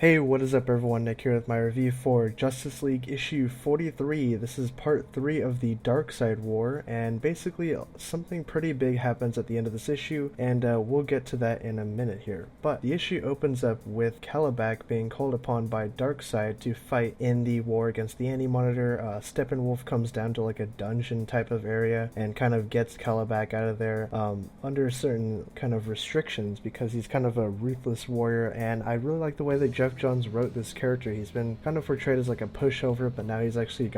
Hey, what is up everyone, Nick here with my review for Justice League issue 43. This is part 3 of the Darkseid War, and basically something pretty big happens at the end of this issue, and we'll get to that in a minute here. But the issue opens up with Calabac being called upon by Darkseid to fight in the war against the Anti-Monitor. Steppenwolf comes down to like a dungeon type of area and kind of gets Calabac out of there under certain kind of restrictions because he's kind of a ruthless warrior, and I really like the way that Jeff Johns wrote this character. He's been kind of portrayed as like a pushover, but now he's actually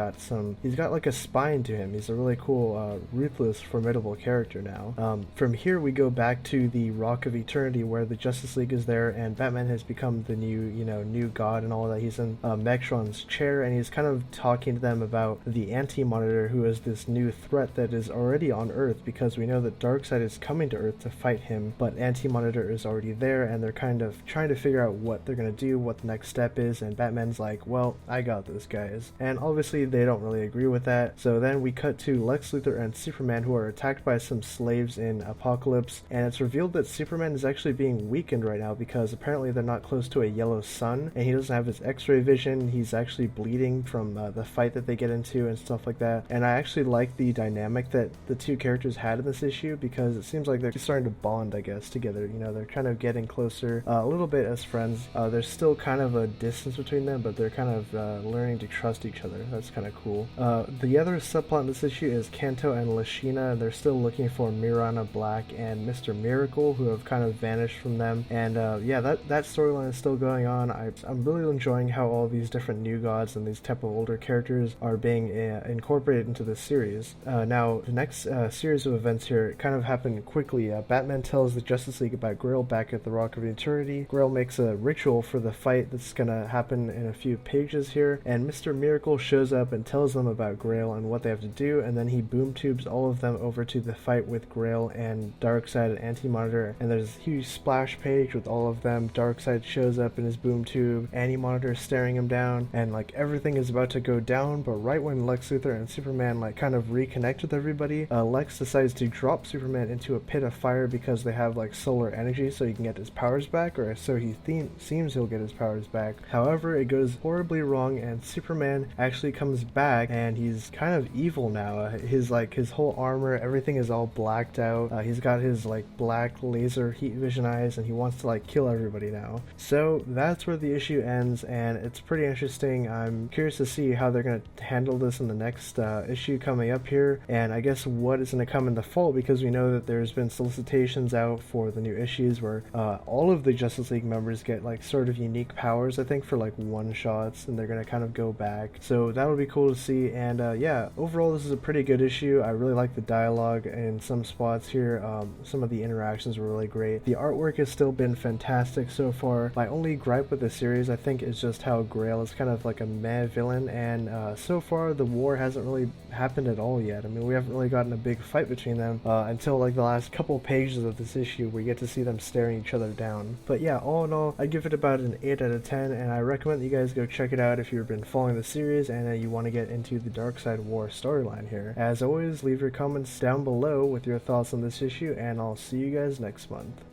he's got like a spine to him. He's a really cool, ruthless, formidable character now. From here we go back to the Rock of Eternity where the Justice League is there, and Batman has become the new god and all that. He's in Megatron's chair, and he's kind of talking to them about the Anti-Monitor, who is this new threat that is already on Earth, because we know that Darkseid is coming to Earth to fight him, but Anti-Monitor is already there, and they're kind of trying to figure out what they're gonna do, what the next step is, and Batman's like, well, I got this, guys. And obviously they don't really agree with that, so then we cut to Lex Luthor and Superman, who are attacked by some slaves in Apocalypse, and it's revealed that Superman is actually being weakened right now because apparently they're not close to a yellow sun, and he doesn't have his x-ray vision. He's actually bleeding from the fight that they get into and stuff like that, and I actually like the dynamic that the two characters had in this issue, because it seems like they're starting to bond, I guess, together. They're kind of getting closer a little bit as friends. There's still kind of a distance between them, but they're kind of learning to trust each other. That's kind of cool. The other subplot in this issue is Kanto and Lashina. They're still looking for Mirana Black and Mr. Miracle, who have kind of vanished from them, and yeah, that storyline is still going on. I'm really enjoying how all these different new gods and these type of older characters are being incorporated into this series. Now, the next series of events here kind of happen quickly. Batman tells the Justice League about Grail back at the Rock of Eternity. Grail makes a ritual for the fight that's gonna happen in a few pages here, and Mr. Miracle shows up and tells them about Grail and what they have to do, and then he boom tubes all of them over to the fight with Grail and Darkseid and Anti-Monitor, and there's a huge splash page with all of them. Darkseid shows up in his boom tube, Anti-Monitor is staring him down, and like everything is about to go down, but right when Lex Luthor and Superman like kind of reconnect with everybody, Lex decides to drop Superman into a pit of fire because they have like solar energy, so he can get his powers back, or so he seems he'll get his powers back. However, it goes horribly wrong, and Superman actually comes back, and he's kind of evil now. His whole armor, everything is all blacked out. He's got his like black laser heat vision eyes, and he wants to like kill everybody now. So that's where the issue ends, and it's pretty interesting. I'm curious to see how they're going to handle this in the next issue coming up here, and I guess what is going to come in the fall, because we know that there's been solicitations out for the new issues where all of the Justice League members get like sort of unique powers, I think, for like one shots, and they're going to kind of go back. So that would be cool to see, and yeah, overall this is a pretty good issue. I really like the dialogue in some spots here. Some of the interactions were really great. The artwork has still been fantastic so far. My only gripe with the series, I think, is just how Grail is kind of like a meh villain, and so far the war hasn't really happened at all yet. I mean, we haven't really gotten a big fight between them until like the last couple pages of this issue, where you get to see them staring each other down. But yeah, all in all, I give it about an 8 out of 10, and I recommend that you guys go check it out if you've been following the series and you want to get into the Darkseid War storyline here. As always, leave your comments down below with your thoughts on this issue, and I'll see you guys next month.